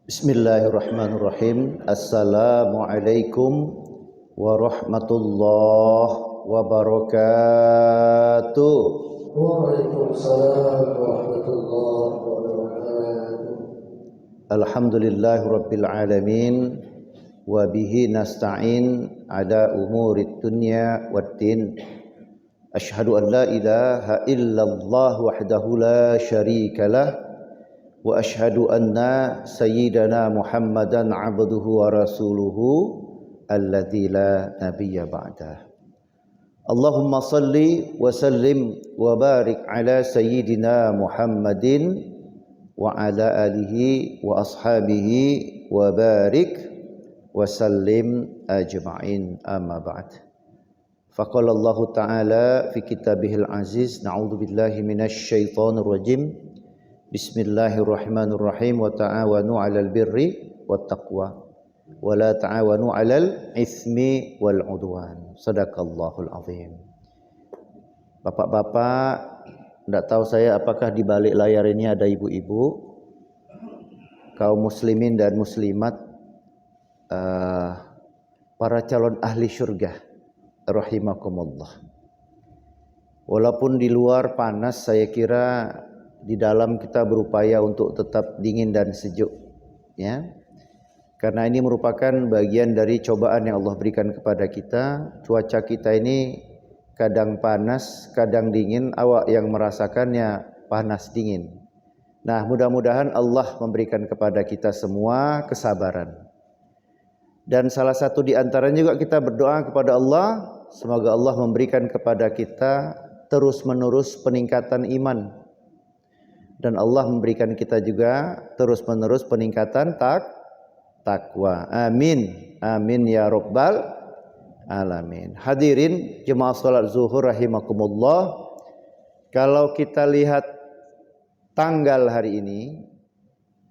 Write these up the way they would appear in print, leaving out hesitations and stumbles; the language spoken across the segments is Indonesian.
Bismillahirrahmanirrahim. Assalamualaikum warahmatullahi wabarakatuh. Waalaikumsalam warahmatullahi wabarakatuh. Alhamdulillahi rabbil alamin wa bihi nasta'in ala umurid dunya waddin. Asyhadu an la ilaha illallah wahdahu la syarikalah wa asyhadu anna sayyidana Muhammadan abduhu wa rasuluhu alladzi la nabiyya ba'dah. Allahumma salli wa sallim wa barik ala sayyidina Muhammadin wa ala alihi wa ashabihi wa barik wa sallim ajma'in, amma ba'd. Faqala Allah ta'ala fi kitabihil aziz, na'udzu billahi minasy syaithanir rajim. Bismillahirrahmanirrahim. Wa ta'awanu 'alal birri wat taqwa wa la ta'awanu 'alal itsmi wal 'udwan. Shadaqallahul azim. Bapak-bapak, enggak tahu saya apakah di balik layar ini ada ibu-ibu, kaum muslimin dan muslimat, para calon ahli surga rahimakumullah. Walaupun di luar panas, saya kira di dalam kita berupaya untuk tetap dingin dan sejuk, ya. Karena ini merupakan bagian dari cobaan yang Allah berikan kepada kita. Cuaca kita ini kadang panas, kadang dingin, awak yang merasakannya panas dingin. Nah, mudah-mudahan Allah memberikan kepada kita semua kesabaran. Dan salah satu di antaranya juga kita berdoa kepada Allah, semoga Allah memberikan kepada kita terus-menerus peningkatan iman. Dan Allah memberikan kita juga terus-menerus peningkatan takwa. Amin. Amin ya rabbal alamin. Hadirin jemaah salat zuhur rahimakumullah. Kalau kita lihat tanggal hari ini,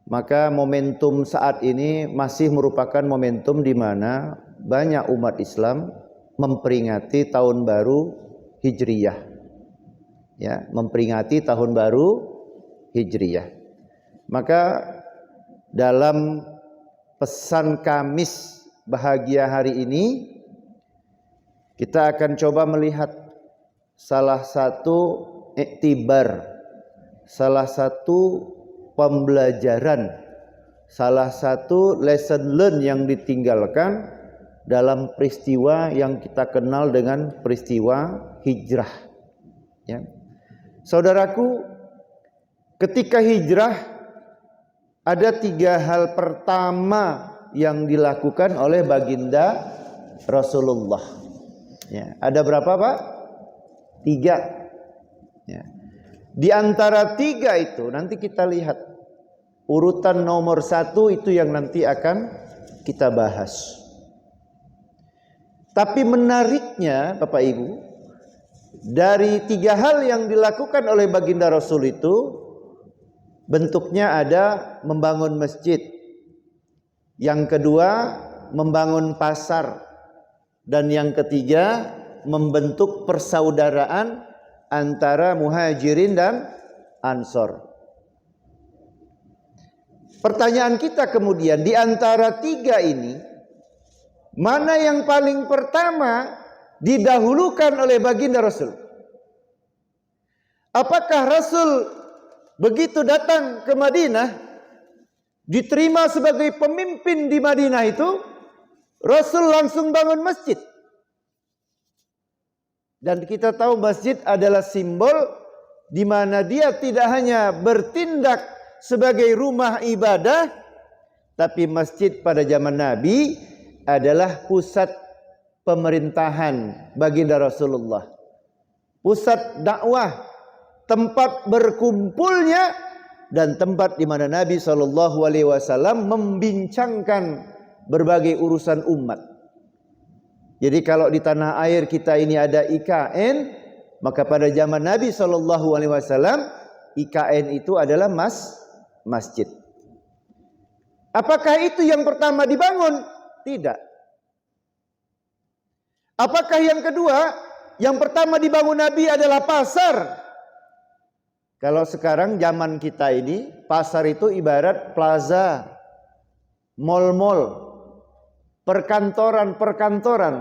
maka momentum saat ini masih merupakan momentum di mana banyak umat Islam memperingati tahun baru Hijriyah. Ya, memperingati tahun baru Hijriyah. Maka dalam pesan Kamis bahagia hari ini, kita akan coba melihat salah satu iktibar, salah satu pembelajaran, salah satu lesson learn yang ditinggalkan dalam peristiwa yang kita kenal dengan peristiwa hijrah. Ya. Saudaraku, ketika hijrah ada 3 hal pertama yang dilakukan oleh baginda Rasulullah. Ya, ada berapa Pak? 3. Ya. Di antara 3 itu nanti kita lihat urutan nomor 1 itu yang nanti akan kita bahas. Tapi menariknya Bapak Ibu, dari 3 hal yang dilakukan oleh baginda Rasul itu, bentuknya ada membangun masjid, yang kedua membangun pasar, dan yang ketiga membentuk persaudaraan antara muhajirin dan ansor. Pertanyaan kita kemudian, di antara 3 ini, mana yang paling pertama didahulukan oleh baginda Rasul? Apakah Rasul begitu datang ke Madinah, diterima sebagai pemimpin di Madinah itu, Rasul langsung bangun masjid? Dan kita tahu masjid adalah simbol di mana dia tidak hanya bertindak sebagai rumah ibadah, tapi masjid pada zaman Nabi adalah pusat pemerintahan baginda Rasulullah, pusat dakwah, tempat berkumpulnya dan tempat di mana Nabi SAW membincangkan berbagai urusan umat. Jadi kalau di tanah air kita ini ada IKN, maka pada zaman Nabi SAW IKN itu adalah masjid. Apakah itu yang pertama dibangun? Tidak. Apakah yang kedua? Yang pertama dibangun Nabi adalah pasar. Kalau sekarang zaman kita ini, pasar itu ibarat plaza. mal-mal, perkantoran-perkantoran,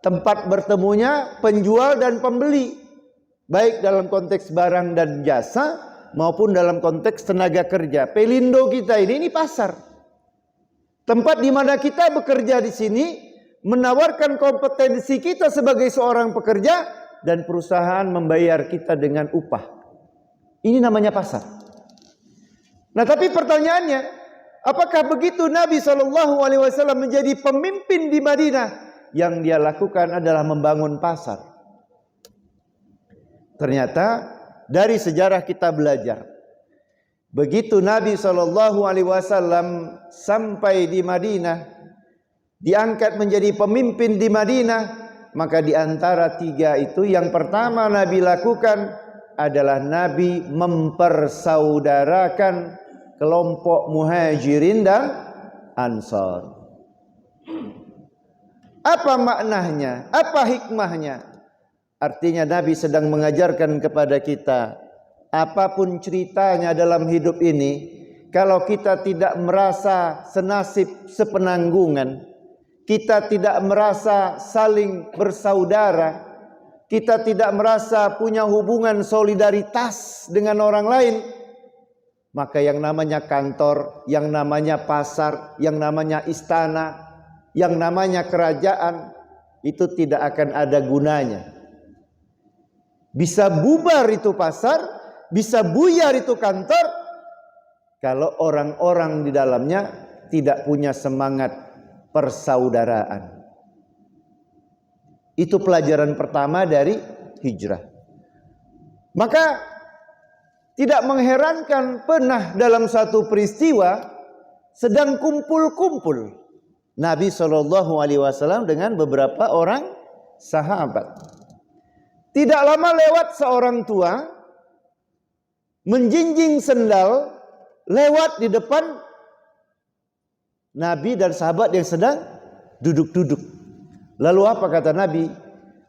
tempat bertemunya penjual dan pembeli, baik dalam konteks barang dan jasa maupun dalam konteks tenaga kerja. Pelindo kita ini pasar. Tempat di mana kita bekerja di sini menawarkan kompetensi kita sebagai seorang pekerja dan perusahaan membayar kita dengan upah. Ini namanya pasar. Nah, tapi pertanyaannya, apakah begitu Nabi SAW menjadi pemimpin di Madinah? Yang dia lakukan adalah membangun pasar. Ternyata dari sejarah kita belajar, begitu Nabi SAW sampai di Madinah, diangkat menjadi pemimpin di Madinah, maka di antara tiga itu yang pertama Nabi lakukan adalah Nabi mempersaudarakan kelompok muhajirin dan ansar. Apa maknanya? Apa hikmahnya? Artinya Nabi sedang mengajarkan kepada kita, apapun ceritanya dalam hidup ini, kalau kita tidak merasa senasib sepenanggungan, kita tidak merasa saling bersaudara, kita tidak merasa punya hubungan solidaritas dengan orang lain, maka yang namanya kantor, yang namanya pasar, yang namanya istana, yang namanya kerajaan, itu tidak akan ada gunanya. Bisa bubar itu pasar, bisa buyar itu kantor, kalau orang-orang di dalamnya tidak punya semangat persaudaraan. Itu pelajaran pertama dari hijrah. Maka tidak mengherankan pernah dalam satu peristiwa sedang kumpul-kumpul Nabi SAW dengan beberapa orang sahabat. Tidak lama lewat seorang tua menjinjing sendal lewat di depan Nabi dan sahabat yang sedang duduk-duduk. Lalu apa kata Nabi?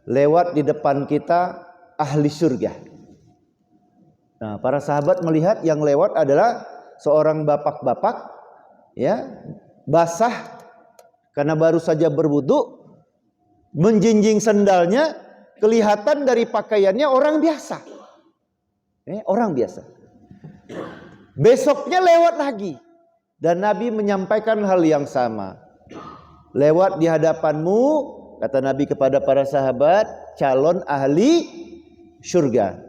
Lewat di depan kita ahli surga. Nah, para sahabat melihat yang lewat adalah seorang bapak-bapak, ya, basah karena baru saja berwudu, menjinjing sendalnya, kelihatan dari pakaiannya orang biasa. Orang biasa. Besoknya lewat lagi dan Nabi menyampaikan hal yang sama. Lewat di hadapanmu, kata Nabi kepada para sahabat, calon ahli surga.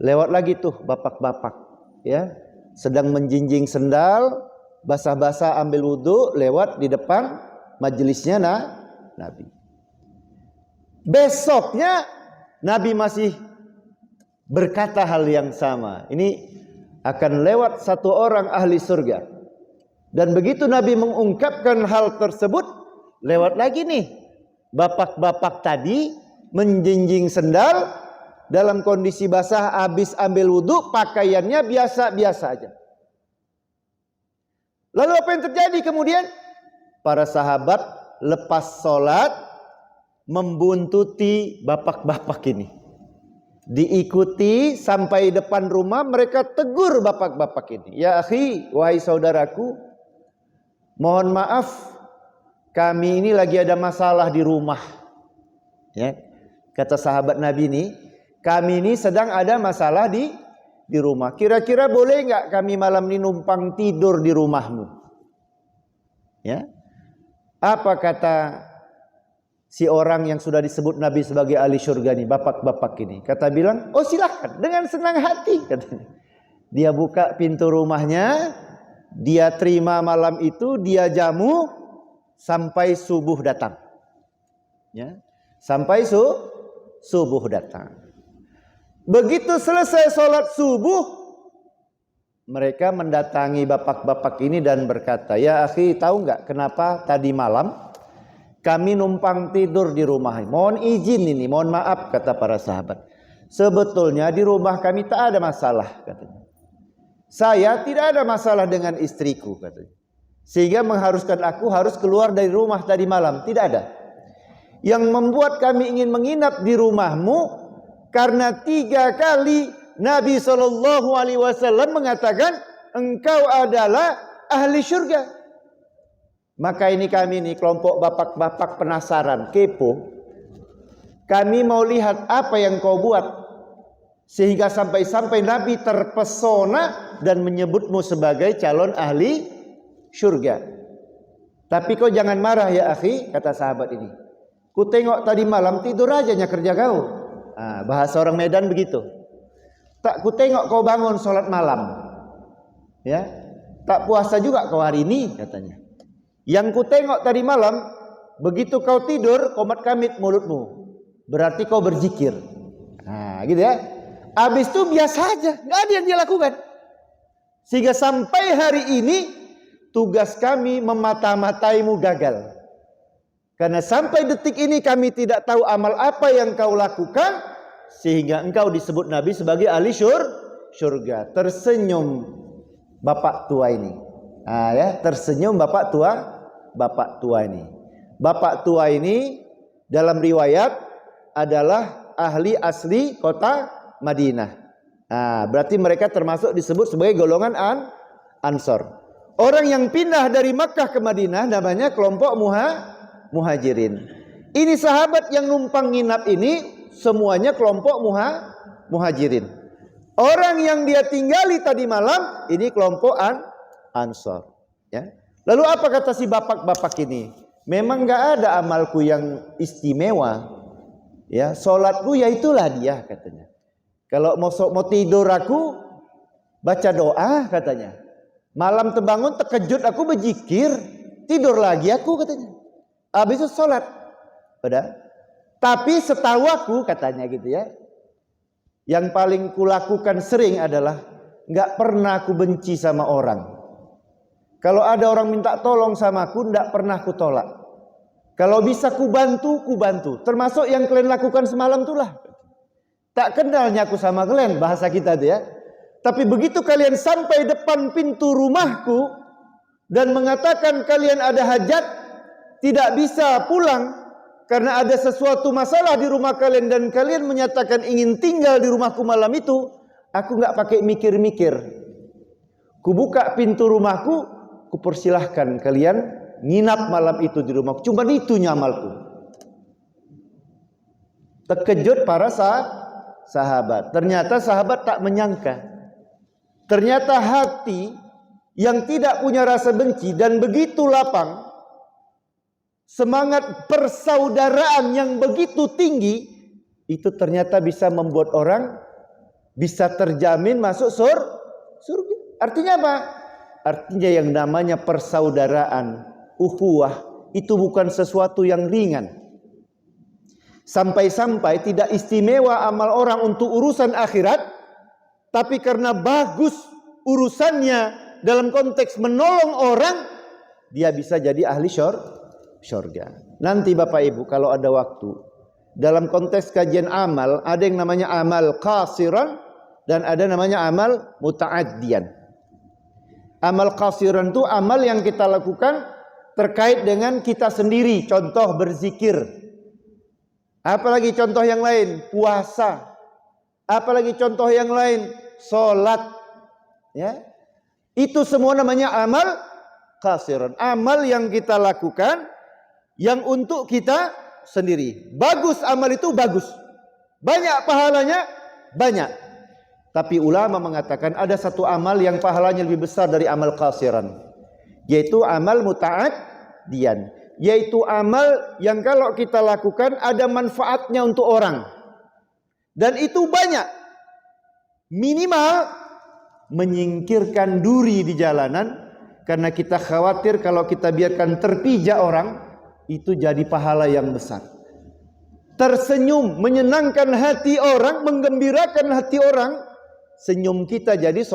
Lewat lagi tuh bapak-bapak, ya, sedang menjinjing sendal, basah-basah ambil wudu, lewat di depan majelisnya Nabi. Besoknya Nabi masih berkata hal yang sama. Ini akan lewat satu orang ahli surga. Dan begitu Nabi mengungkapkan hal tersebut, lewat lagi nih bapak-bapak tadi menjinjing sendal dalam kondisi basah, habis ambil wudhu, pakaiannya biasa-biasa aja. Lalu apa yang terjadi kemudian? Para sahabat lepas sholat membuntuti bapak-bapak ini. Diikuti sampai depan rumah, mereka tegur bapak-bapak ini. Ya akhi, wahai saudaraku, mohon maaf, kami ini lagi ada masalah di rumah. Ya, kata sahabat Nabi ini, kami ini sedang ada masalah di rumah. Kira-kira boleh nggak kami malam ini numpang tidur di rumahmu? Ya, apa kata si orang yang sudah disebut Nabi sebagai ahli surga nih, bapak-bapak ini? Kata bilang, oh silahkan, dengan senang hati, katanya. Dia buka pintu rumahnya, dia terima malam itu, dia jamu sampai subuh datang. Ya, sampai subuh datang. Begitu selesai sholat subuh, mereka mendatangi bapak-bapak ini dan berkata, ya akhi, tahu nggak kenapa tadi malam kami numpang tidur di rumah? Mohon izin ini, mohon maaf, kata para sahabat. Sebetulnya di rumah kami tak ada masalah, katanya. Saya tidak ada masalah dengan istriku, katanya. Sehingga mengharuskan aku harus keluar dari rumah tadi malam. Tidak ada. Yang membuat kami ingin menginap di rumahmu karena 3 kali Nabi SAW mengatakan engkau adalah ahli surga. Maka ini kami nih kelompok bapak-bapak penasaran, kepo. Kami mau lihat apa yang kau buat sehingga sampai-sampai Nabi terpesona dan menyebutmu sebagai calon ahli surga. Tapi kau jangan marah ya akhi, kata sahabat ini. Ku tengok tadi malam tidur aja kerja kau. Bahasa orang Medan begitu. Tak ku tengok kau bangun sholat malam. Ya, tak puasa juga kau hari ini katanya. Yang ku tengok tadi malam, begitu kau tidur komat kamit mulutmu. Berarti kau berzikir. Nah, gitu ya. Habis itu biasa aja, nggak ada yang dia lakukan. Sehingga sampai hari ini tugas kami memata-mataimu gagal. Karena sampai detik ini kami tidak tahu amal apa yang kau lakukan sehingga engkau disebut Nabi sebagai ahli surga. Tersenyum bapak tua ini. Ya, tersenyum bapak tua ini. Bapak tua ini dalam riwayat adalah ahli asli kota Madinah. Berarti mereka termasuk disebut sebagai golongan Ansor. Orang yang pindah dari Makkah ke Madinah namanya kelompok Muhajirin. Ini sahabat yang numpang nginap ini semuanya kelompok Muhajirin. Orang yang dia tinggali tadi malam ini kelompok Ansor. Ya. Lalu apa kata si bapak-bapak ini? Memang nggak ada amalku yang istimewa. Ya, sholatku ya itulah dia katanya. Kalau mau tidur aku baca doa katanya. Malam terbangun terkejut aku berzikir, tidur lagi aku katanya. Habis itu sholat. Udah. Tapi setahu aku katanya gitu ya. Yang paling kulakukan sering adalah nggak pernah aku benci sama orang. Kalau ada orang minta tolong sama aku, nggak pernah aku tolak. Kalau bisa ku bantu. Termasuk yang kalian lakukan semalam itulah. Tak kenalnya aku sama kalian, bahasa kita tuh ya. Tapi begitu kalian sampai depan pintu rumahku dan mengatakan kalian ada hajat, tidak bisa pulang karena ada sesuatu masalah di rumah kalian dan kalian menyatakan ingin tinggal di rumahku malam itu, aku nggak pakai mikir-mikir. Ku buka pintu rumahku, ku persilahkan kalian nginap malam itu di rumahku. Cuma itu amalku. Terkejut para sahabat. Ternyata sahabat tak menyangka. Ternyata hati yang tidak punya rasa benci dan begitu lapang, semangat persaudaraan yang begitu tinggi, itu ternyata bisa membuat orang bisa terjamin masuk surga. Artinya apa? Artinya yang namanya persaudaraan, ukhuwah, itu bukan sesuatu yang ringan. Sampai-sampai tidak istimewa amal orang untuk urusan akhirat, tapi karena bagus urusannya dalam konteks menolong orang, dia bisa jadi ahli syurga. Nanti Bapak Ibu kalau ada waktu, dalam konteks kajian amal, ada yang namanya amal qasiran dan ada namanya amal muta'addiyan. Amal qasiran itu amal yang kita lakukan terkait dengan kita sendiri, contoh berzikir. Apalagi contoh yang lain, puasa. Apalagi contoh yang lain, sholat. Ya, itu semua namanya amal qasiran. Amal yang kita lakukan yang untuk kita sendiri. Bagus amal itu bagus. Banyak pahalanya, banyak. Tapi ulama mengatakan ada satu amal yang pahalanya lebih besar dari amal qasiran, yaitu amal muta'addiyan. Yaitu amal yang kalau kita lakukan ada manfaatnya untuk orang. Dan itu banyak. Minimal menyingkirkan duri di jalanan. Karena kita khawatir kalau kita biarkan terpijak orang, itu jadi pahala yang besar. Tersenyum, menyenangkan hati orang, menggembirakan hati orang. Senyum kita jadi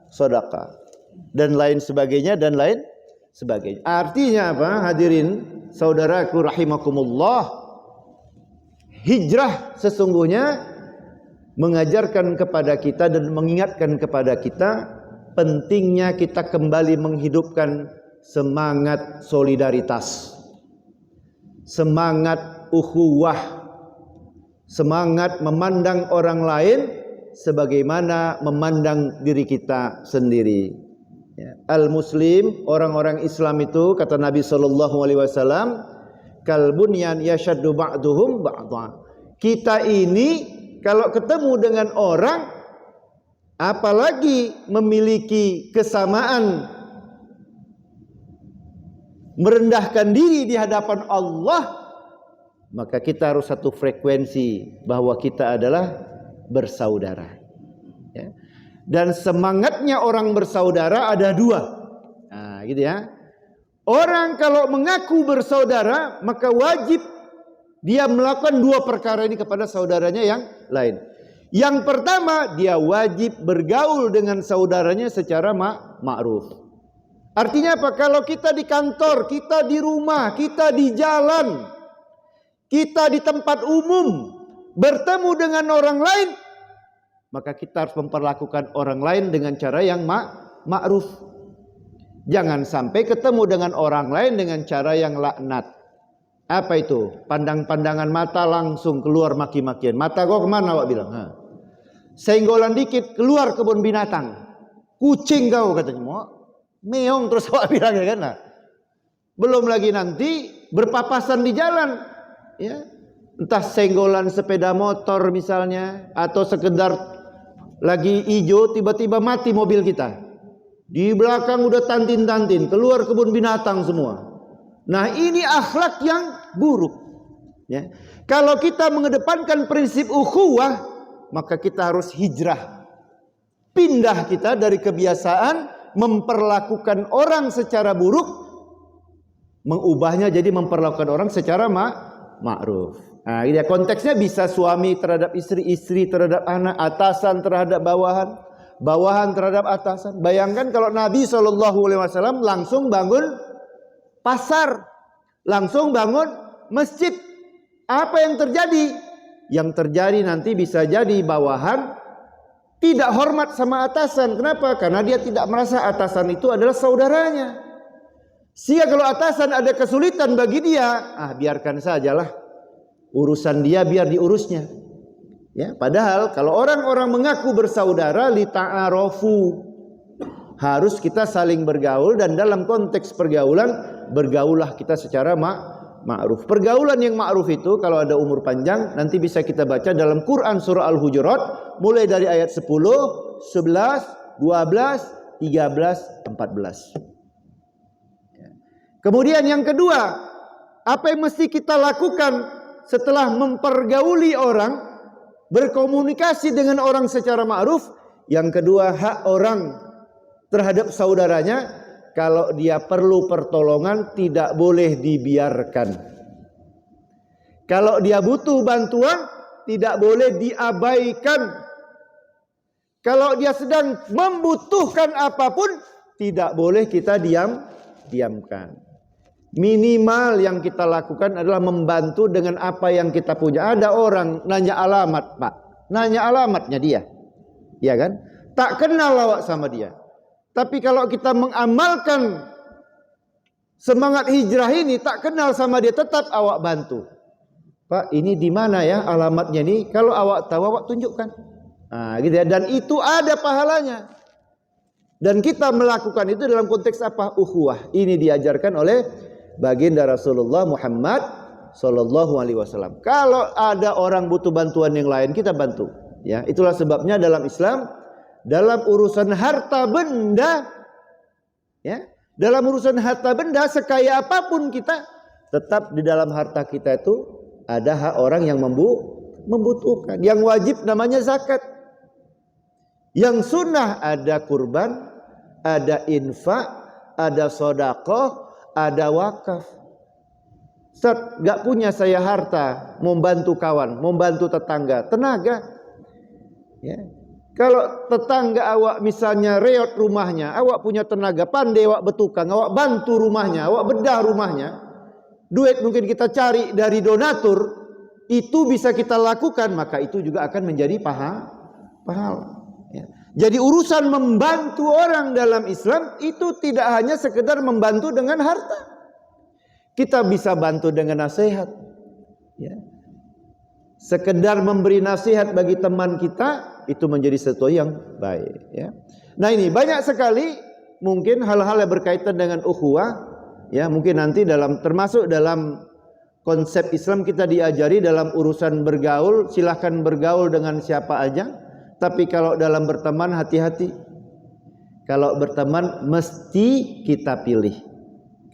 sedekah. Dan lain sebagainya, dan lain sebagainya. Artinya apa? Hadirin saudaraku rahimakumullah, hijrah sesungguhnya mengajarkan kepada kita dan mengingatkan kepada kita pentingnya kita kembali menghidupkan semangat solidaritas, semangat ukhuwah, semangat memandang orang lain sebagaimana memandang diri kita sendiri. Ya. Al-muslim, orang-orang Islam itu kata Nabi SAW, kal bunyan yashaddu ba'duhum ba'dha. Kita ini kalau ketemu dengan orang, apalagi memiliki kesamaan merendahkan diri di hadapan Allah, maka kita harus satu frekuensi bahwa kita adalah bersaudara. Ya. Dan semangatnya orang bersaudara ada dua. Nah, gitu ya. Orang kalau mengaku bersaudara, maka wajib dia melakukan dua perkara ini kepada saudaranya yang lain. Yang pertama, dia wajib bergaul dengan saudaranya secara ma'ruf. Artinya apa? Kalau kita di kantor, kita di rumah, kita di jalan, kita di tempat umum, bertemu dengan orang lain, maka kita harus memperlakukan orang lain dengan cara yang ma'ruf. Jangan sampai ketemu dengan orang lain dengan cara yang laknat. Apa itu? Pandang-pandangan mata langsung keluar maki-makian. Mata kau kemana Wak bilang? Senggolan dikit keluar kebun binatang. Kucing kau katanya. Meong terus Wak bilang ya kan? Nah, belum lagi nanti berpapasan di jalan. Ya. Entah senggolan sepeda motor misalnya, atau sekedar lagi hijau tiba-tiba mati mobil kita. Di belakang udah tantin-tantin, keluar kebun binatang semua. Nah, ini akhlak yang buruk. Ya. Kalau kita mengedepankan prinsip ukhuwah, maka kita harus hijrah. Pindah kita dari kebiasaan memperlakukan orang secara buruk, mengubahnya jadi memperlakukan orang secara ma'ruf. Nah, ini konteksnya bisa suami terhadap istri, istri terhadap anak, atasan terhadap bawahan, bawahan terhadap atasan. Bayangkan kalau Nabi SAW langsung bangun pasar, langsung bangun masjid. Apa yang terjadi? Yang terjadi nanti bisa jadi bawahan tidak hormat sama atasan. Kenapa? Karena dia tidak merasa atasan itu adalah saudaranya. Sehingga kalau atasan ada kesulitan bagi dia, biarkan sajalah. Urusan dia biar diurusnya. Ya, padahal kalau orang-orang mengaku bersaudara lita'arofu, harus kita saling bergaul, dan dalam konteks pergaulan bergaulah kita secara ma'ruf. Pergaulan yang ma'ruf itu kalau ada umur panjang nanti bisa kita baca dalam Quran surah Al-Hujurat mulai dari ayat 10, 11, 12, 13, 14. Kemudian yang kedua, apa yang mesti kita lakukan setelah mempergauli orang, berkomunikasi dengan orang secara ma'ruf? Yang kedua, hak orang terhadap saudaranya, kalau dia perlu pertolongan tidak boleh dibiarkan. Kalau dia butuh bantuan tidak boleh diabaikan. Kalau dia sedang membutuhkan apapun tidak boleh kita diamkan. Minimal yang kita lakukan adalah membantu dengan apa yang kita punya. Ada orang nanya alamat, Pak. Nanya alamatnya dia. Ya kan? Tak kenal awak sama dia. Tapi kalau kita mengamalkan semangat hijrah ini, tak kenal sama dia, tetap awak bantu. Pak, ini di mana ya alamatnya ini? Kalau awak tahu, awak tunjukkan. Nah, gitu ya. Dan itu ada pahalanya. Dan kita melakukan itu dalam konteks apa? Ukhuwah. Ini diajarkan oleh baginda Rasulullah Muhammad Sallallahu Alaihi Wasallam. Kalau ada orang butuh bantuan yang lain, kita bantu. Ya, itulah sebabnya dalam Islam, dalam urusan harta benda, ya, dalam urusan harta benda sekaya apapun kita, tetap di dalam harta kita itu ada hak orang yang membutuhkan. Yang wajib namanya zakat. Yang sunnah ada kurban, ada infak, ada sedekah, ada wakaf. Ustaz, gak punya saya harta, membantu kawan, membantu tetangga, tenaga. Ya. Kalau tetangga awak misalnya reot rumahnya, awak punya tenaga, pandai awak bertukang, awak bantu rumahnya, awak bedah rumahnya. Duit mungkin kita cari dari donatur, itu bisa kita lakukan, maka itu juga akan menjadi pahala. Ya. Jadi urusan membantu orang dalam Islam itu tidak hanya sekedar membantu dengan harta. Kita bisa bantu dengan nasihat. Ya. Sekedar memberi nasihat bagi teman kita itu menjadi sesuatu yang baik. Ya. Nah ini banyak sekali mungkin hal-hal yang berkaitan dengan ukhuwah, ya mungkin nanti termasuk dalam konsep Islam kita diajari dalam urusan bergaul, silahkan bergaul dengan siapa aja. Tapi kalau dalam berteman hati-hati. Kalau berteman mesti kita pilih.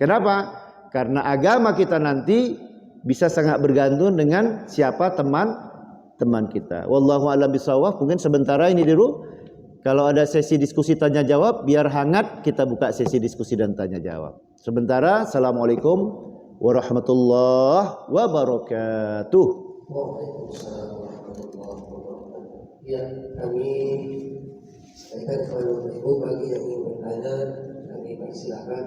Kenapa? Karena agama kita nanti bisa sangat bergantung dengan siapa teman kita. Wallahu a'lam bishawab. Mungkin sementara ini dulu. Kalau ada sesi diskusi tanya jawab, biar hangat kita buka sesi diskusi dan tanya jawab. Sementara, assalamualaikum warahmatullahi wabarakatuh. Waalaikumsalam warahmatullahi wabarakatuh. Ya, kami sampaikan kepada Bapak Ibu bagi yang ingin bertanya, kami persilakan.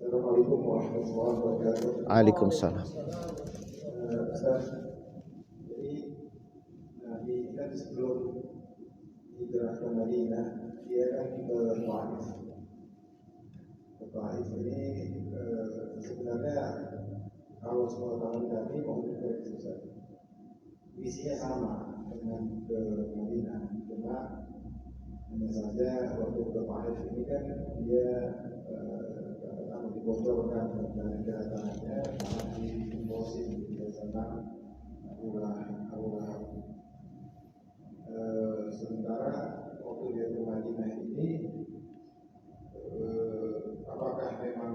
Assalamualaikum warahmatullahi wabarakatuh. Waalaikumsalam. Ustaz, jadi Nabi kan sebelum hijrah ke Madinah, dia kan ke Taif. Ke Taif ini sebenarnya kalau semua tangan kami mau ke Ustaz, visinya sama dengan ke Madinah, cuma hanya saja waktu ke Taif ini kan dia dibocorkan dari kedatangannya karena diimposin di sana Abu Lahab. Sementara waktu dia ke Madinah ini, apakah memang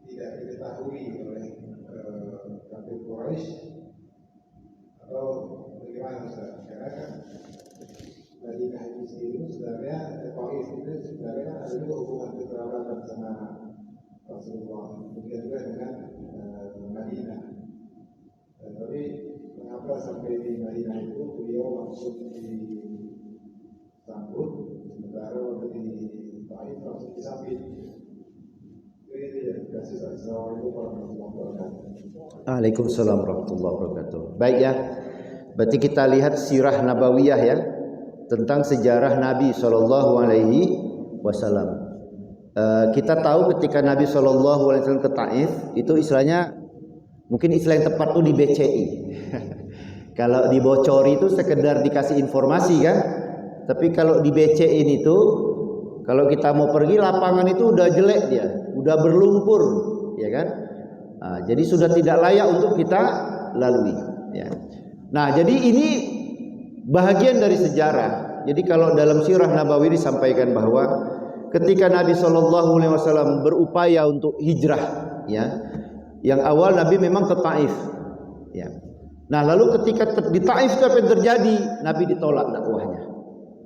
tidak diketahui oleh kafir Quraisy atau bagaimana Ustaz? Karena kan Madinah ini sendiri sebenarnya Taif itu sebenarnya ada juga hubungan kekerabatan sama Rasulullah, begitu juga dengan Madinah. Tapi mengapa sampai di Madinah itu beliau langsung disambut, sementara waktu di Taif langsung disambit. Itu ya, kasih Assalamualaikum warahmatullahi wabarakatuh. Waalaikumsalam warahmatullahi wabarakatuh. Baik ya, berarti kita lihat sirah nabawiyah ya, tentang sejarah Nabi SAW. Kita tahu ketika Nabi SAW ke Taif, itu istilahnya mungkin istilah yang tepat itu di BCI. Kalau dibocori itu sekedar dikasih informasi kan, tapi kalau di BCI itu, kalau kita mau pergi lapangan itu udah jelek dia, udah berlumpur, ya kan? Nah, jadi sudah tidak layak untuk kita lalui. Ya. Nah, jadi ini bahagian dari sejarah. Jadi kalau dalam sirah Nabawi disampaikan bahwa ketika Nabi SAW berupaya untuk hijrah, ya, yang awal Nabi memang ke Taif, ya. Nah lalu ketika di Taif itu apa yang terjadi? Nabi ditolak dakwahnya.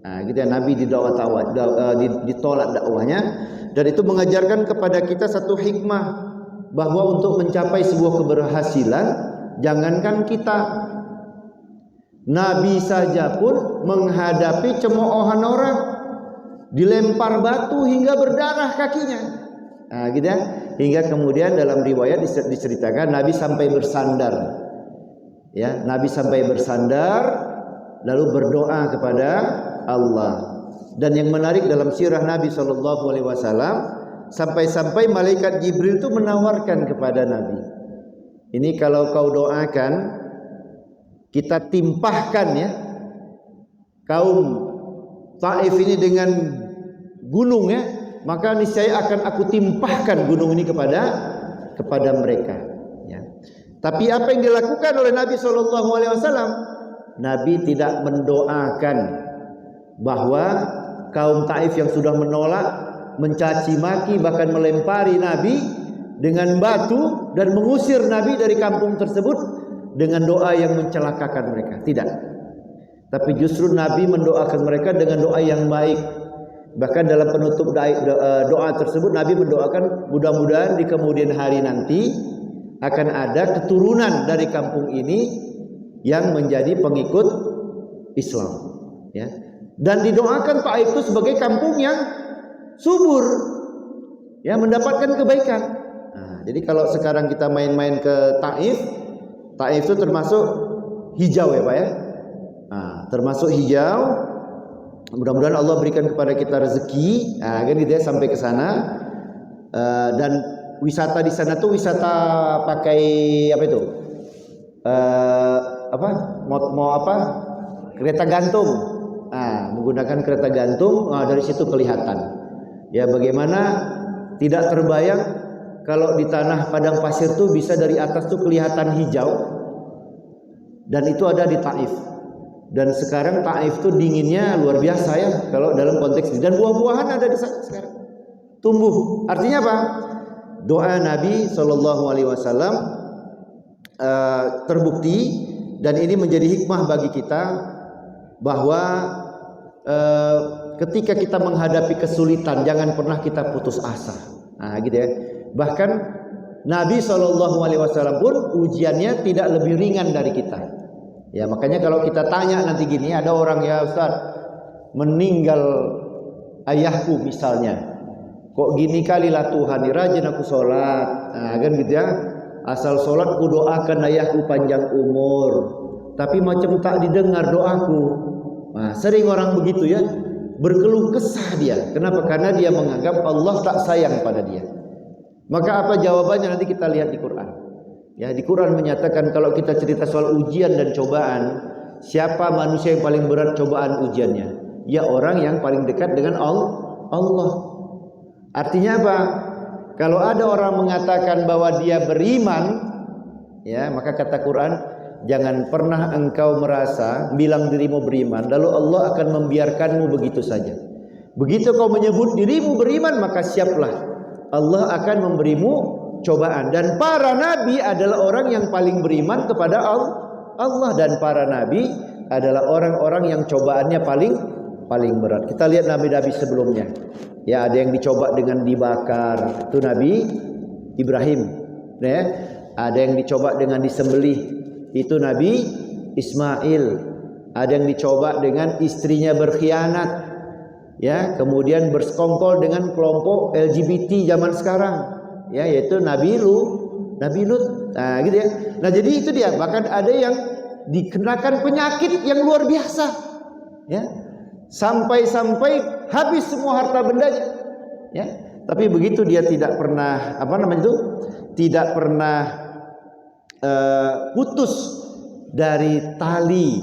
Nah, gitu ya, Nabi ditolak dakwahnya, dan itu mengajarkan kepada kita satu hikmah bahwa untuk mencapai sebuah keberhasilan, jangankan kita, Nabi saja pun menghadapi cemoohan orang, dilempar batu hingga berdarah kakinya. Nah, gitu ya. Hingga kemudian dalam riwayat diceritakan Nabi sampai bersandar. Ya, Nabi sampai bersandar lalu berdoa kepada Allah. Dan yang menarik dalam sirah Nabi SAW, sampai-sampai malaikat Jibril itu menawarkan kepada Nabi, ini kalau kau doakan, kita timpahkan ya kaum Taif ini dengan gunung ya, maka niscaya akan aku timpahkan gunung ini kepada mereka. Ya. Tapi apa yang dilakukan oleh Nabi SAW? Nabi tidak mendoakan bahwa kaum Taif yang sudah menolak, mencaci maki, bahkan melempari Nabi dengan batu dan mengusir Nabi dari kampung tersebut dengan doa yang mencelakakan mereka. Tidak. Tapi justru Nabi mendoakan mereka dengan doa yang baik. Bahkan dalam penutup doa tersebut Nabi mendoakan mudah-mudahan di kemudian hari nanti akan ada keturunan dari kampung ini yang menjadi pengikut Islam, ya. Dan didoakan Taif itu sebagai kampung yang subur, ya, mendapatkan kebaikan. Nah, jadi kalau sekarang kita main-main ke Taif itu termasuk hijau ya Pak ya. Nah, termasuk hijau. Mudah-mudahan Allah berikan kepada kita rezeki, nah, kan gitu ya, sampai ke sana. Dan wisata di sana tuh wisata pakai apa itu? Apa? Mau apa? Kereta gantung. Nah, menggunakan kereta gantung, dari situ kelihatan. Ya, bagaimana tidak terbayang kalau di tanah padang pasir tuh bisa dari atas tuh kelihatan hijau. Dan itu ada di Taif. Dan sekarang Taif tuh dinginnya luar biasa ya kalau dalam konteks ini. Dan buah-buahan ada di sana sekarang. Tumbuh. Artinya apa? Doa Nabi SAW terbukti, dan ini menjadi hikmah bagi kita bahwa ketika kita menghadapi kesulitan jangan pernah kita putus asa. Nah, gitu ya. Bahkan Nabi SAW pun ujiannya tidak lebih ringan dari kita. Ya, makanya kalau kita tanya nanti gini, ada orang, ya Ustaz, meninggal ayahku misalnya. Kok gini kalilah Tuhan, rajin aku sholat. Nah, kan gitu ya. Asal sholat ku doakan ayahku panjang umur, tapi macam tak didengar doaku. Nah, sering orang begitu ya, berkeluh kesah dia. Kenapa? Karena dia menganggap Allah tak sayang pada dia. Maka apa jawabannya nanti kita lihat di Quran. Ya, di Quran menyatakan kalau kita cerita soal ujian dan cobaan, siapa manusia yang paling berat cobaan ujiannya? Ya, orang yang paling dekat dengan Allah. Artinya apa? Kalau ada orang mengatakan bahwa dia beriman, ya, maka kata Quran, jangan pernah engkau merasa bilang dirimu beriman lalu Allah akan membiarkanmu begitu saja. Begitu kau menyebut dirimu beriman, maka siaplah, Allah akan memberimu cobaan. Dan para nabi adalah orang yang paling beriman kepada Allah, dan para nabi adalah orang-orang yang cobaannya paling berat. Kita lihat nabi-nabi sebelumnya. Ya, ada yang dicoba dengan dibakar, itu Nabi Ibrahim. Ya, ada yang dicoba dengan disembelih, itu Nabi Ismail. Ada yang dicoba dengan istrinya berkhianat, ya, kemudian bersekongkol dengan kelompok LGBT zaman sekarang, ya, yaitu Nabi Lut. Nah, gitu ya. Nah, jadi itu dia. Bahkan ada yang dikenakan penyakit yang luar biasa, ya, sampai habis semua harta bendanya, ya. Tapi begitu dia tidak pernah tidak pernah putus dari tali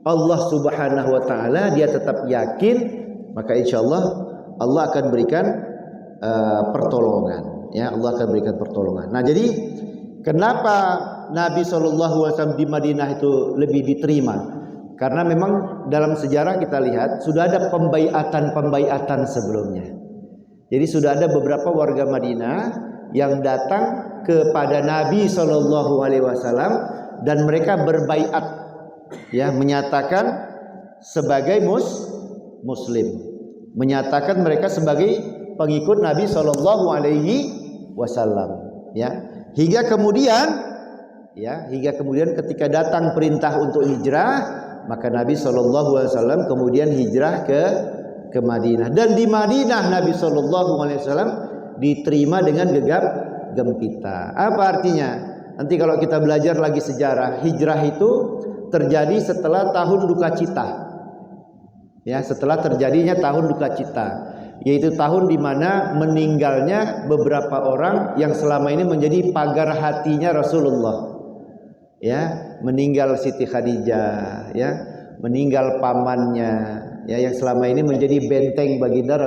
Allah Subhanahu wa taala, dia tetap yakin, maka insyaallah Allah akan berikan pertolongan, ya, Allah akan berikan pertolongan. Nah, jadi kenapa Nabi SAW di Madinah itu lebih diterima? Karena memang dalam sejarah kita lihat sudah ada pembaiatan sebelumnya. Jadi sudah ada beberapa warga Madinah yang datang kepada Nabi SAW dan mereka berbaiat, ya, menyatakan sebagai muslim, menyatakan mereka sebagai pengikut Nabi SAW, ya. Hingga kemudian ketika datang perintah untuk hijrah, maka Nabi SAW kemudian hijrah ke Madinah. Dan di Madinah Nabi SAW diterima dengan gegap gempita. Apa artinya? Nanti kalau kita belajar lagi sejarah, hijrah itu terjadi setelah tahun duka cita. Ya, setelah terjadinya tahun duka cita, yaitu tahun di mana meninggalnya beberapa orang yang selama ini menjadi pagar hatinya Rasulullah. Ya, meninggal Siti Khadijah, ya, meninggal pamannya, ya, yang selama ini menjadi benteng baginda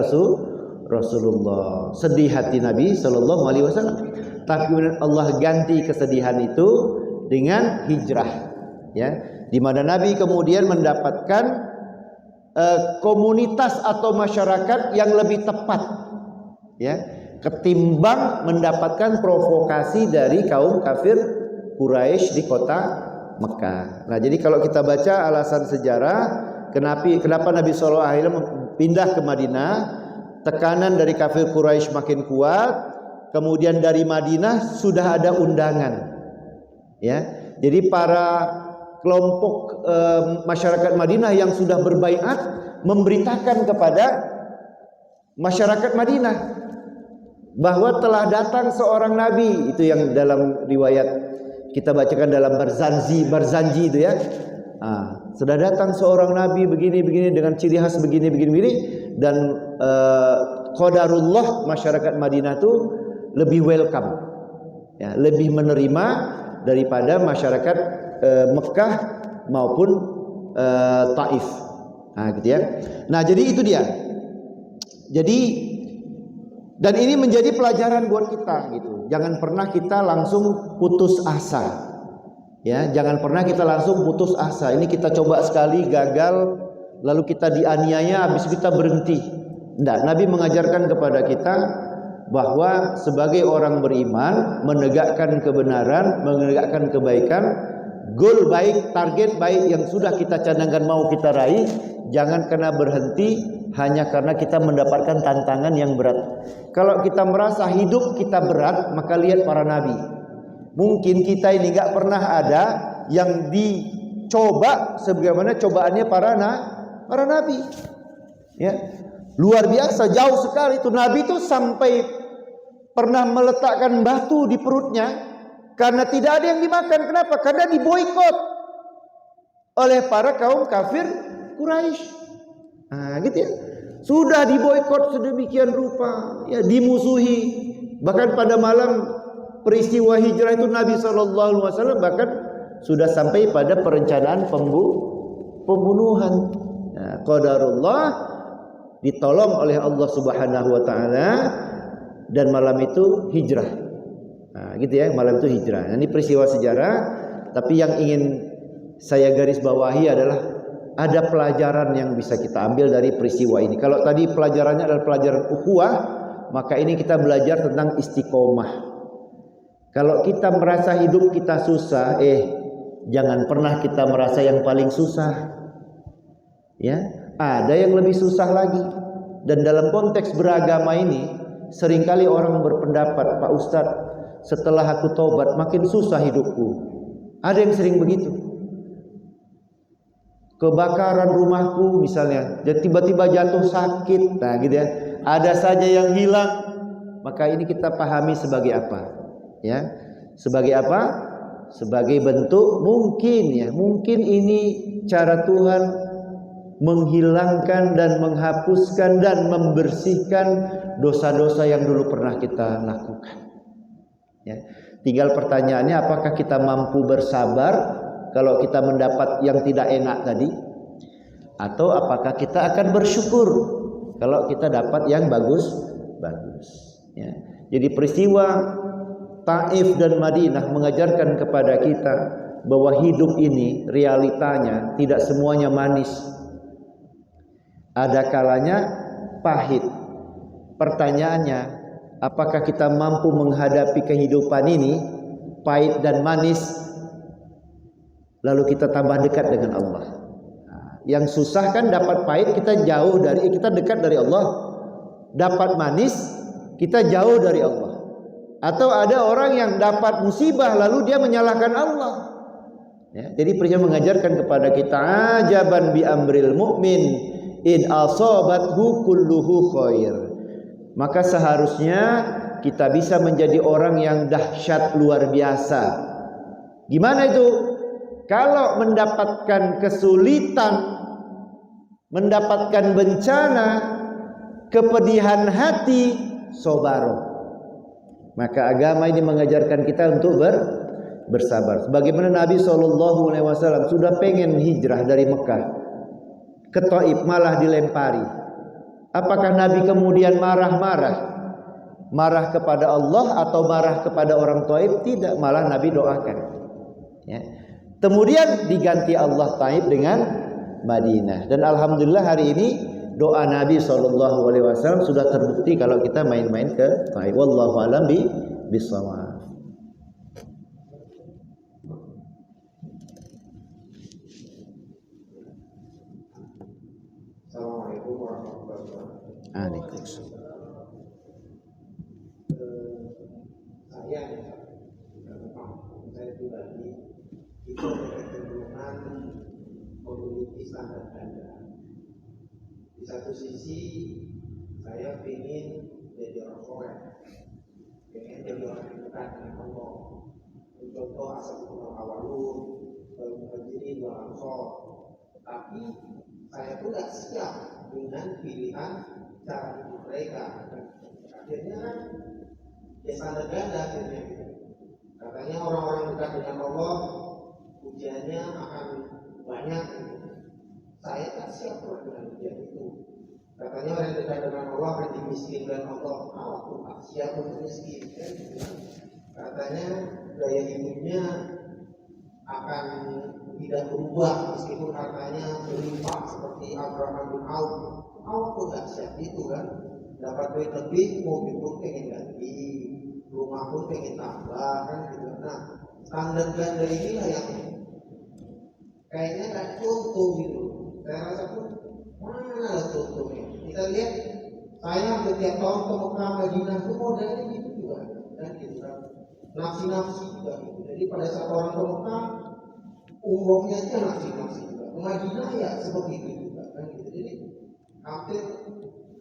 Rasulullah. Sedih hati Nabi SAW. Tapi Allah ganti kesedihan itu dengan hijrah, ya, di mana Nabi kemudian mendapatkan komunitas atau masyarakat yang lebih tepat, ya, ketimbang mendapatkan provokasi dari kaum kafir Quraisy di kota Mekah. Nah, jadi kalau kita baca alasan sejarah kenapa Nabi SAW pindah ke Madinah, tekanan dari kafir Quraisy makin kuat, kemudian dari Madinah sudah ada undangan, ya. Jadi para kelompok masyarakat Madinah yang sudah berbaiat memberitakan kepada masyarakat Madinah bahwa telah datang seorang nabi. Itu yang dalam riwayat kita bacakan dalam Barzanji itu, ya. Sudah datang seorang nabi begini dengan ciri khas begini, dan qadarullah masyarakat Madinah itu lebih welcome, ya, lebih menerima daripada masyarakat Mekah maupun Taif. Nah, gitu ya. Nah, jadi itu dia. Jadi dan ini menjadi pelajaran buat kita gitu. Jangan pernah kita langsung putus asa. Ya, jangan pernah kita langsung putus asa. Ini kita coba sekali gagal, lalu kita dianiaya, habis kita berhenti. Tidak, Nabi mengajarkan kepada kita bahwa sebagai orang beriman, menegakkan kebenaran, menegakkan kebaikan, goal baik, target baik yang sudah kita cadangkan mau kita raih, jangan kena berhenti hanya karena kita mendapatkan tantangan yang berat. Kalau kita merasa hidup kita berat, maka lihat para nabi. Mungkin kita ini nggak pernah ada yang dicoba sebagaimana cobaannya para nabi. Ya, luar biasa, jauh sekali itu. Nabi itu sampai pernah meletakkan batu di perutnya karena tidak ada yang dimakan. Kenapa? Karena diboikot oleh para kaum kafir Quraisy. Nah, gitu ya. Sudah diboikot sedemikian rupa, ya, dimusuhi. Bahkan pada malam peristiwa hijrah itu Nabi SAW bahkan sudah sampai pada perencanaan pembunuhan. Nah, qadarullah, ditolong oleh Allah Subhanahu wa taala, dan malam itu hijrah. Nah, gitu ya, malam itu hijrah. Nah, ini peristiwa sejarah, tapi yang ingin saya garis bawahi adalah ada pelajaran yang bisa kita ambil dari peristiwa ini. Kalau tadi pelajarannya adalah pelajaran ukhuwah, maka ini kita belajar tentang istiqomah. Kalau kita merasa hidup kita susah, jangan pernah kita merasa yang paling susah. Ya, ada yang lebih susah lagi. Dan dalam konteks beragama ini, seringkali orang berpendapat, Pak Ustadz, setelah aku taubat makin susah hidupku. Ada yang sering begitu. Kebakaran rumahku misalnya, dan tiba-tiba jatuh sakit, nah gitu ya. Ada saja yang hilang. Maka ini kita pahami sebagai apa? Ya, sebagai apa? Sebagai bentuk mungkin ini cara Tuhan menghilangkan dan menghapuskan dan membersihkan dosa-dosa yang dulu pernah kita lakukan. Ya. Tinggal pertanyaannya, apakah kita mampu bersabar kalau kita mendapat yang tidak enak tadi, atau apakah kita akan bersyukur kalau kita dapat yang bagus. Ya. Jadi peristiwa Taif dan Madinah mengajarkan kepada kita bahwa hidup ini realitanya tidak semuanya manis. Ada kalanya pahit. Pertanyaannya, apakah kita mampu menghadapi kehidupan ini pahit dan manis, lalu kita tambah dekat dengan Allah. Yang susah kan dapat pahit, kita dekat dari Allah. Dapat manis, kita jauh dari Allah. Atau ada orang yang dapat musibah lalu dia menyalahkan Allah. Ya, jadi peristiwa mengajarkan kepada kita, ajaban bi amril mu'min in asabathu kulluhu khair. Maka seharusnya kita bisa menjadi orang yang dahsyat luar biasa. Gimana itu? Kalau mendapatkan kesulitan, mendapatkan bencana, kepedihan hati, sobaro. Maka agama ini mengajarkan kita untuk bersabar. Sebagaimana Nabi SAW sudah pengen hijrah dari Mekah ke Taif, malah dilempari. Apakah Nabi kemudian marah kepada Allah atau marah kepada orang Taif? Tidak, malah Nabi doakan. Ya. Kemudian diganti Allah Taif dengan Madinah. Dan alhamdulillah hari ini doa Nabi SAW sudah terbukti kalau kita main-main ke Taif. Wallahu a'lam bishawab. Assalamualaikum warahmatullahi wabarakatuh. Waalaikumsalam. Saya pribadi itu kecenderungan memiliki standar ganda. Di satu sisi saya ingin jadi orang soleh, ingin jadi orang yang dekat dengan Allah. Contoh asal-usul awalun, menjadi dua ansor. Tapi saya pun tidak siap dengan pilihan cara hidup mereka. Akhirnya ya standar ganda akhirnya. Katanya orang-orang dekat dengan Allah ujiannya akan banyak. Saya tak siap dengan ujian itu. Katanya orang yang dekat dengan Allah akan dimiskinkan Allah. Aku tak siap untuk miskin. Katanya gaya hidupnya akan tidak berubah meskipun hartanya berlimpah seperti Abraham bin Auf. Auf pun tak siap itu kan. Dapat duit lebih, mobil pun pengen ganti, rumah pun pengen tambah kan gitu. Nah, standar ganda inilah yang kayaknya kan contoh gitu. Saya rasa pun mana lah contohnya. Kita lihat saya setiap tahun ke Mekah Madinah itu modelnya gitu juga kan gitu kan. Nafsi-nafsi juga gitu. Jadi pada saat orang ke Mekah umrohnya aja nafsi-nafsi juga. Ke Madinah ya seperti itu juga kan gitu. Jadi hampir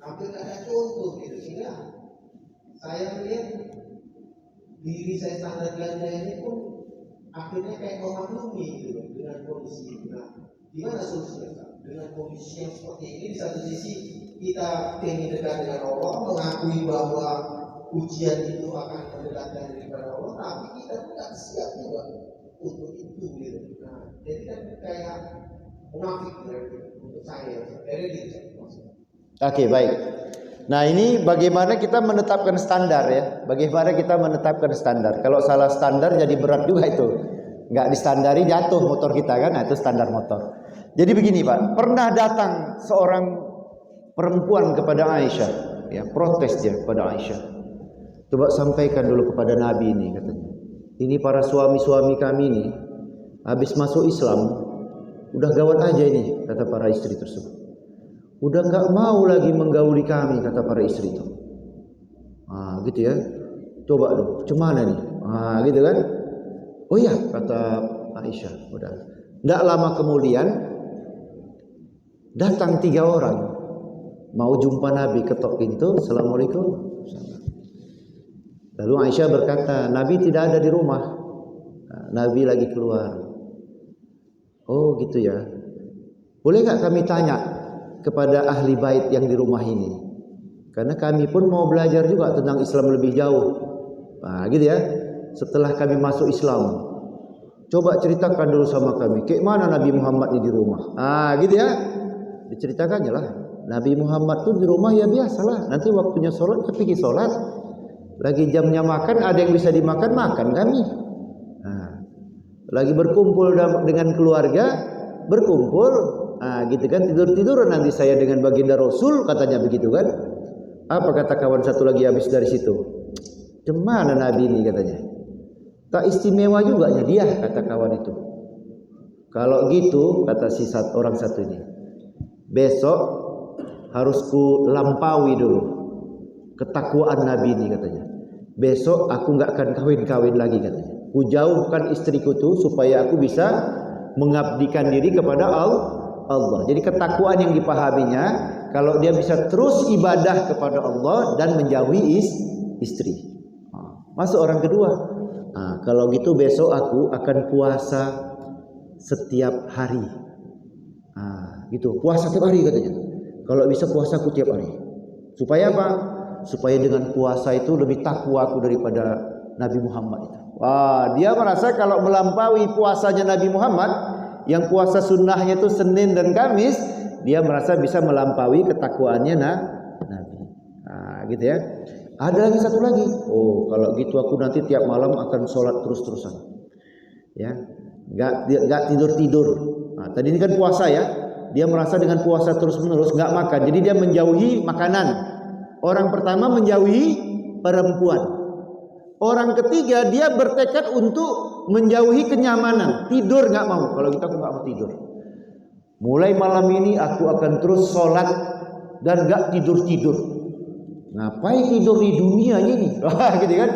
ada contoh gitu, sehingga saya melihat diri saya standar ganda ini pun akhirnya kayak memaklumi gitu dengan kondisi ini. Nah, gimana solusinya? Dengan kondisi yang seperti ini, di satu sisi kita ingin dekat dengan Allah, mengakui bahwa ujian itu akan mendekatkan diri kepada Allah, tapi kita tidak siap juga untuk itu gitu. Nah, jadi kan kayak munafik gitu untuk saya. Jadi gitu. Oke, baik. Nah, ini bagaimana kita menetapkan standar ya. Bagaimana kita menetapkan standar. Kalau salah standar jadi berat juga itu. Nggak distandari jatuh motor kita kan. Nah, itu standar motor. Jadi begini Pak. Pernah datang seorang perempuan kepada Aisyah. Ya, protes dia kepada Aisyah. Coba sampaikan dulu kepada Nabi ini katanya. Ini para suami-suami kami ini. Habis masuk Islam. Udah gawat aja ini. Kata para istri tersebut. Udah nggak mau lagi menggauli kami, kata para istri itu. Gitu ya. Coba dong, cemana nih? Gitu kan? Oh iya, kata Aisyah. Udah. Nggak lama kemudian datang 3 orang mau jumpa Nabi, ketok pintu. Assalamualaikum. Lalu Aisyah berkata, Nabi tidak ada di rumah. Nabi lagi keluar. Oh gitu ya. Boleh nggak kami tanya kepada ahli bait yang di rumah ini, karena kami pun mau belajar juga tentang Islam lebih jauh. Gitu ya. Setelah kami masuk Islam, coba ceritakan dulu sama kami, kayak mana Nabi Muhammad ini di rumah. Gitu ya. Diceritakannya lah. Nabi Muhammad tuh di rumah ya biasalah. Nanti waktunya sholat, pergi sholat. Lagi jamnya makan, ada yang bisa dimakan, makan kami. Lagi berkumpul dengan keluarga, berkumpul. Gitu kan, tidur-tiduran nanti saya dengan baginda Rasul, katanya begitu kan. Apa kata kawan satu lagi habis dari situ? Cemana Nabi ini katanya. Tak istimewa juga ya dia, kata kawan itu. Kalau gitu, kata si orang satu ini, besok harus ku lampaui dulu ketakwaan Nabi ini katanya. Besok aku nggak akan kawin-kawin lagi katanya. Ku jauhkan istriku tuh supaya aku bisa mengabdikan diri kepada Allah. Jadi ketakwaan yang dipahaminya, kalau dia bisa terus ibadah kepada Allah dan menjauhi istri. Masuk orang kedua. Kalau gitu besok aku akan puasa setiap hari. Gitu, puasa setiap hari katanya. Kalau bisa puasa aku tiap hari. Supaya apa? Supaya dengan puasa itu lebih takwa aku daripada Nabi Muhammad itu. Dia merasa kalau melampaui puasanya Nabi Muhammad, yang puasa sunnahnya itu Senin dan Kamis, dia merasa bisa melampaui ketakwaannya Nabi. Gitu ya. Ada lagi satu lagi. Oh, kalau gitu aku nanti tiap malam akan sholat terus-terusan. Ya, nggak tidur-tidur. Tadi ini kan puasa ya. Dia merasa dengan puasa terus-menerus nggak makan. Jadi dia menjauhi makanan. Orang pertama menjauhi perempuan. Orang ketiga dia bertekad untuk menjauhi kenyamanan, tidur nggak mau. Kalau gitu aku nggak mau tidur. Mulai malam ini aku akan terus sholat dan nggak tidur. Ngapain tidur di dunia ini? Gitu kan?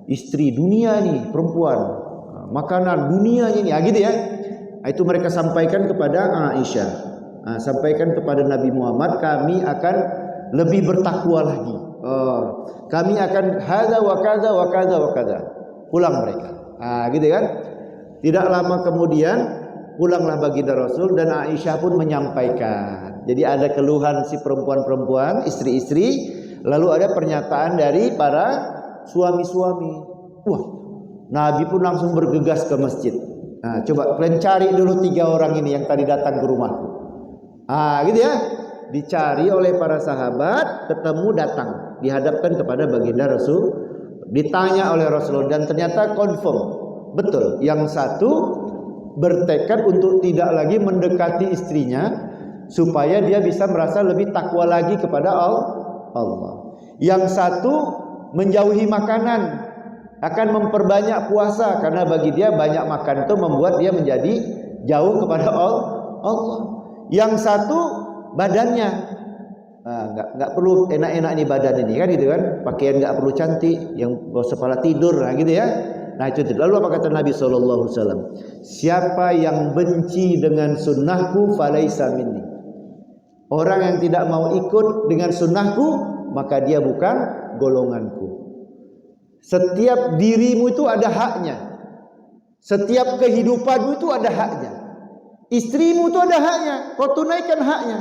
Istri dunia nih, perempuan, makanan dunia ini, gitu ya. Itu mereka sampaikan kepada Aisyah, sampaikan kepada Nabi Muhammad, kami akan lebih bertakwa lagi. Kami akan hadza wa kadza wa kadza wa kadza. Pulang mereka. Gitu kan? Tidak lama kemudian pulanglah baginda Rasul dan Aisyah pun menyampaikan. Jadi ada keluhan si perempuan-perempuan, istri-istri, lalu ada pernyataan dari para suami-suami. Wah, Nabi pun langsung bergegas ke masjid. Nah, coba kalian cari dulu 3 orang ini yang tadi datang ke rumahku. Gitu ya. Dicari oleh para sahabat, ketemu, datang, dihadapkan kepada baginda Rasul, ditanya oleh Rasulullah dan ternyata confirm, betul. Yang satu bertekad untuk tidak lagi mendekati istrinya supaya dia bisa merasa lebih takwa lagi kepada Allah. Yang satu menjauhi makanan, akan memperbanyak puasa karena bagi dia banyak makan itu membuat dia menjadi jauh kepada Allah. Yang satu badannya, nggak perlu enak-enak nih badan ini kan gitu kan, pakaian nggak perlu cantik, yang gak usah pala tidur, gitu ya. Nah itu. Lalu apa kata Nabi SAW? Siapa yang benci dengan sunnahku falaisa minni. Orang yang tidak mau ikut dengan sunnahku maka dia bukan golonganku. Setiap dirimu itu ada haknya. Setiap kehidupanmu itu ada haknya. Istrimu itu ada haknya, kau tunaikan haknya.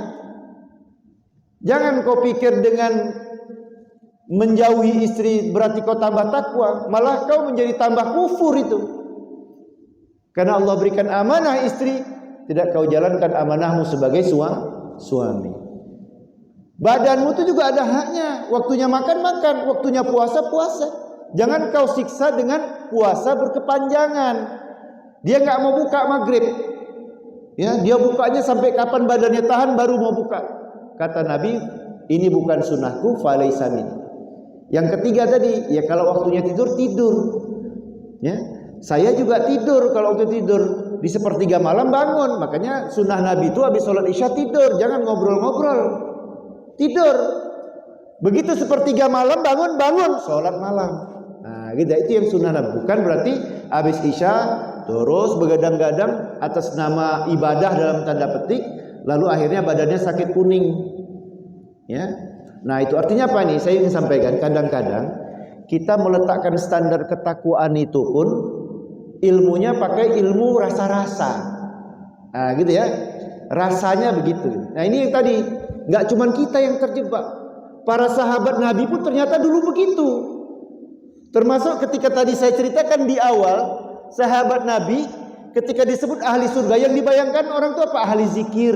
Jangan kau pikir dengan menjauhi istri berarti kau tambah takwa, malah kau menjadi tambah kufur itu. Karena Allah berikan amanah istri, tidak kau jalankan amanahmu sebagai suami. Badanmu itu juga ada haknya, waktunya makan, waktunya puasa. Jangan kau siksa dengan puasa berkepanjangan. Dia nggak mau buka maghrib, ya, dia bukanya sampai kapan badannya tahan baru mau buka. Kata Nabi, ini bukan sunnahku, falaisa min. Yang ketiga tadi, ya kalau waktunya tidur. Ya, saya juga tidur kalau waktu tidur di 1/3 malam bangun. Makanya sunnah Nabi itu habis sholat isya tidur, jangan ngobrol-ngobrol. Tidur. Begitu 1/3 malam bangun sholat malam. Nah, gitu. Itu yang sunnah Nabi. Bukan berarti habis isya terus begadang-gadang atas nama ibadah dalam tanda petik, lalu akhirnya badannya sakit kuning. Ya. Nah, itu artinya apa nih? Saya ingin sampaikan, kadang-kadang kita meletakkan standar ketakwaan itu pun ilmunya pakai ilmu rasa-rasa. Nah, gitu ya. Rasanya begitu. Nah, ini yang tadi, nggak cuma kita yang terjebak. Para sahabat Nabi pun ternyata dulu begitu. Termasuk ketika tadi saya ceritakan di awal, sahabat Nabi ketika disebut ahli surga, yang dibayangkan orang itu apa? Ahli zikir.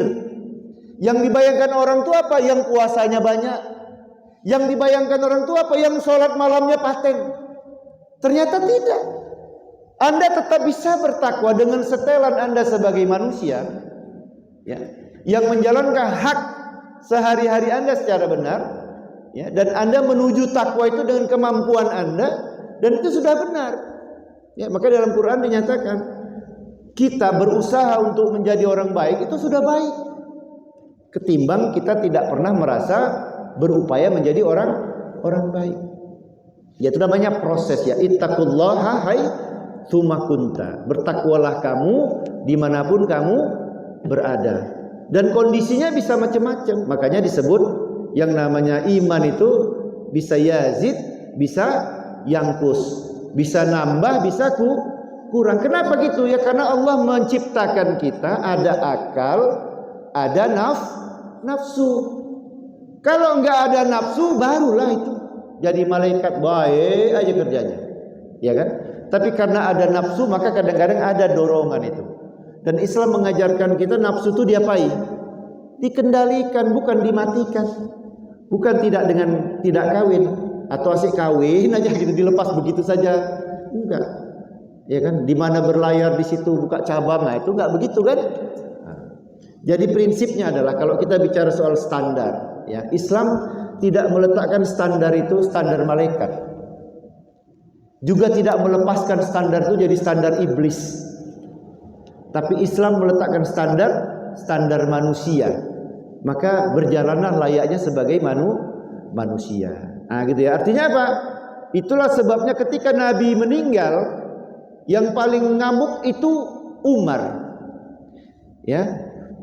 Yang dibayangkan orang itu apa? Yang puasanya banyak. Yang dibayangkan orang itu apa? Yang sholat malamnya paten. Ternyata tidak. Anda tetap bisa bertakwa dengan setelan Anda sebagai manusia, ya, yang menjalankan hak sehari-hari Anda secara benar, ya, dan Anda menuju takwa itu dengan kemampuan Anda, dan itu sudah benar. Ya, maka dalam Quran dinyatakan kita berusaha untuk menjadi orang baik itu sudah baik, ketimbang kita tidak pernah merasa berupaya menjadi orang baik. Ya, itu namanya proses, ya. Ittaqullaha tsumma kunta. Bertakwalah kamu dimanapun kamu berada. Dan kondisinya bisa macam-macam. Makanya disebut yang namanya iman itu bisa yazid, bisa yangkus, bisa nambah, bisa kurang. Kenapa gitu? Ya karena Allah menciptakan kita ada akal, ada nafsu. Kalau enggak ada nafsu, barulah itu jadi malaikat baik aja kerjanya, ya kan? Tapi karena ada nafsu, maka kadang-kadang ada dorongan itu. Dan Islam mengajarkan kita nafsu itu diapain? Dikendalikan, bukan dimatikan. Bukan tidak kawin atau asik kawin aja gitu dilepas begitu saja. Enggak. Ya kan? Di mana berlayar di situ buka cabang, nah itu enggak begitu kan? Nah, jadi prinsipnya adalah kalau kita bicara soal standar, ya, Islam tidak meletakkan standar itu standar malaikat. Juga tidak melepaskan standar itu jadi standar iblis. Tapi Islam meletakkan standar manusia. Maka berjalanlah layaknya sebagai manusia. Nah, gitu ya. Artinya apa? Itulah sebabnya ketika Nabi meninggal, yang paling ngamuk itu Umar. Ya,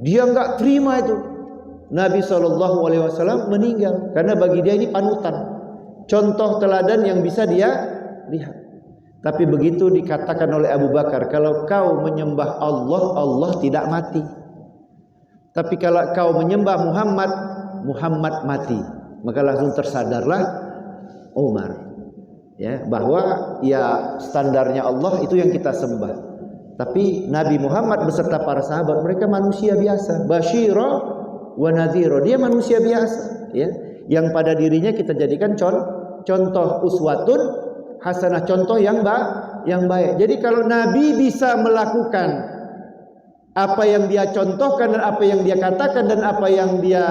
dia nggak terima itu. Nabi SAW meninggal karena bagi dia ini panutan, contoh teladan yang bisa dia lihat. Tapi begitu dikatakan oleh Abu Bakar, kalau kau menyembah Allah, Allah tidak mati. Tapi kalau kau menyembah Muhammad, Muhammad mati. Maka langsung tersadarlah Umar. ya, bahwa ya standarnya Allah itu yang kita sembah. Tapi Nabi Muhammad beserta para sahabat mereka manusia biasa, basyira wa nadhira. Dia manusia biasa, ya, yang pada dirinya kita jadikan contoh uswatun hasanah, contoh yang baik. Jadi kalau Nabi bisa melakukan apa yang dia contohkan dan apa yang dia katakan dan apa yang dia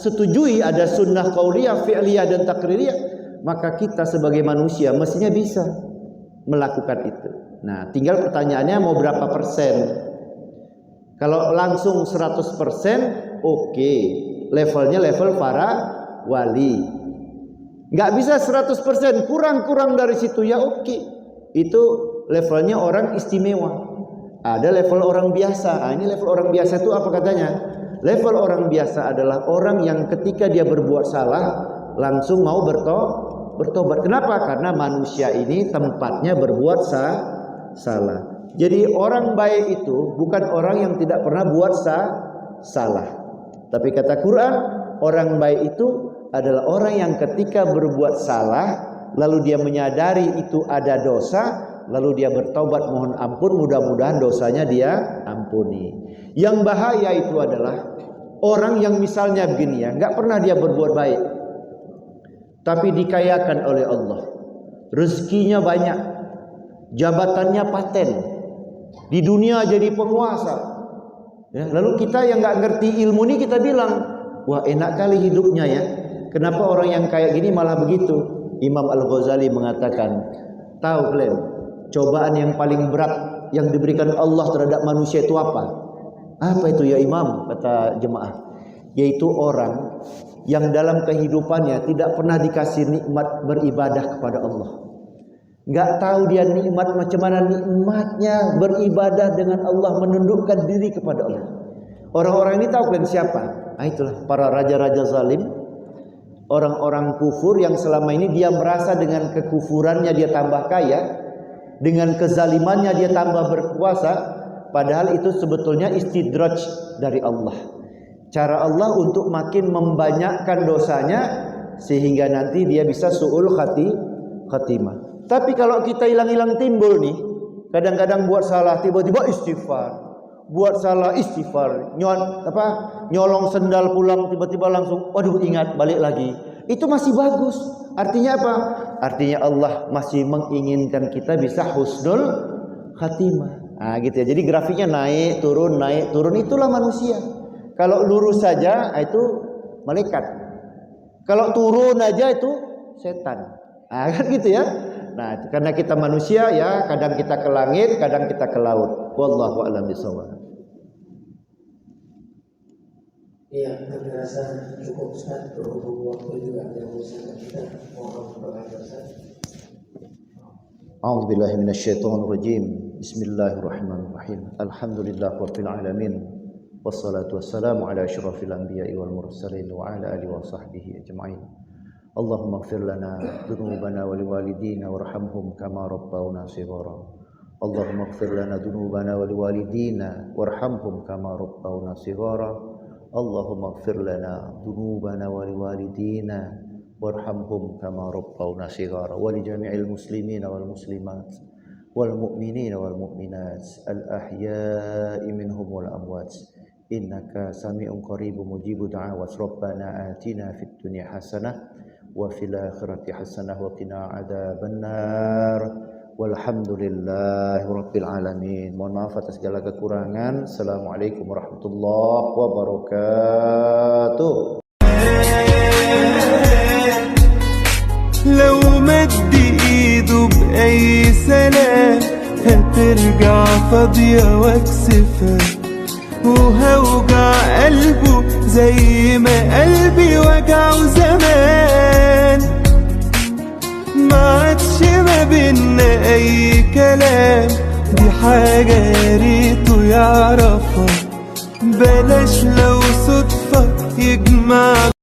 setujui, ada sunnah qauliyah, fi'liyah dan taqririyah, maka kita sebagai manusia mestinya bisa melakukan itu. Nah, tinggal pertanyaannya mau berapa persen? Kalau langsung 100%, oke. Levelnya level para wali. Nggak bisa 100%, kurang dari situ ya oke. Itu levelnya orang istimewa. Ada level orang biasa. Ini level orang biasa itu apa katanya? Level orang biasa adalah orang yang ketika dia berbuat salah langsung mau bertobat. Kenapa? Karena manusia ini tempatnya berbuat salah. Jadi orang baik itu bukan orang yang tidak pernah buat salah. Tapi kata Quran, orang baik itu adalah orang yang ketika berbuat salah lalu dia menyadari itu ada dosa, lalu dia bertobat mohon ampun, mudah-mudahan dosanya dia ampuni. Yang bahaya itu adalah orang yang misalnya begini ya, nggak pernah dia berbuat baik, tapi dikayakan oleh Allah, rezekinya banyak, jabatannya paten, di dunia jadi penguasa. Ya, lalu kita yang nggak ngerti ilmu ini kita bilang, wah enak kali hidupnya ya. Kenapa orang yang kayak gini malah begitu? Imam Al-Ghazali mengatakan, tahu kalian, cobaan yang paling berat yang diberikan Allah terhadap manusia itu apa? Apa itu ya Imam? Kata jemaah, yaitu orang yang dalam kehidupannya tidak pernah dikasih nikmat beribadah kepada Allah. Nggak tahu dia nikmat macam mana nikmatnya beribadah dengan Allah, menundukkan diri kepada Allah. Orang-orang ini tahu kan siapa? Nah, itulah para raja-raja zalim, orang-orang kufur yang selama ini dia merasa dengan kekufurannya dia tambah kaya, dengan kezalimannya dia tambah berkuasa, padahal itu sebetulnya istidraj dari Allah. Cara Allah untuk makin membanyakkan dosanya sehingga nanti dia bisa su'ul khatimah. Tapi kalau kita hilang-hilang timbul nih, kadang-kadang buat salah tiba-tiba istighfar, buat salah istighfar, nyolong sendal pulang tiba-tiba langsung, waduh ingat balik lagi. Itu masih bagus. Artinya apa? Artinya Allah masih menginginkan kita bisa husnul khatimah. Nah, gitu ya. Jadi grafiknya naik turun, itulah manusia. Kalau lurus saja itu malaikat. Kalau turun aja itu setan. Nah, kan gitu ya. Nah, karena kita manusia ya, kadang kita ke langit, kadang kita ke laut. Wallahu a'lam bishawab. Iya, kami rasa cukup Ustaz, berhubung waktu juga yang bisa kita mohon berdoa Ustaz. A'udzubillahi minasyaitonir rajim. Bismillahirrahmanirrahim. Alhamdulillahirabbil alamin. Wassalatu wassalamu ala asyrafil anbiya'i wal mursalin wa ala alihi wa sahbihi ajma'in. Allahumma ighfir lana dzunubana wa liwalidina warhamhum kama rabbawna shighara. Allahumma ighfir lana dzunubana wa liwalidina warhamhum kama rabbawna shighara. Allahumma ighfir lana dzunubana wa liwalidina warhamhum kama rabbawna shighara wa li jami'il muslimina wal muslimat wal mu'minina wal mu'minat al ahya'i minhum wal amwat. Innaka sami'un qaribun mujibud da'awat. Rabbana atina fid dunya hasanah wa fil akhirati hasanah wa qina adzabannar. Walhamdulillahi rabbil alamin. Mohon maaf atas segala kekurangan. Assalamualaikum warahmatullahi wabarakatuh. لو مد ايده بأي سلام هترجع فاضية واكسفها وهوجع قلبه زي ما قلبي وجعه زمان ما عادش ما بينا اي كلام دي حاجة يا ريته يعرفها بلاش لو صدفة يجمع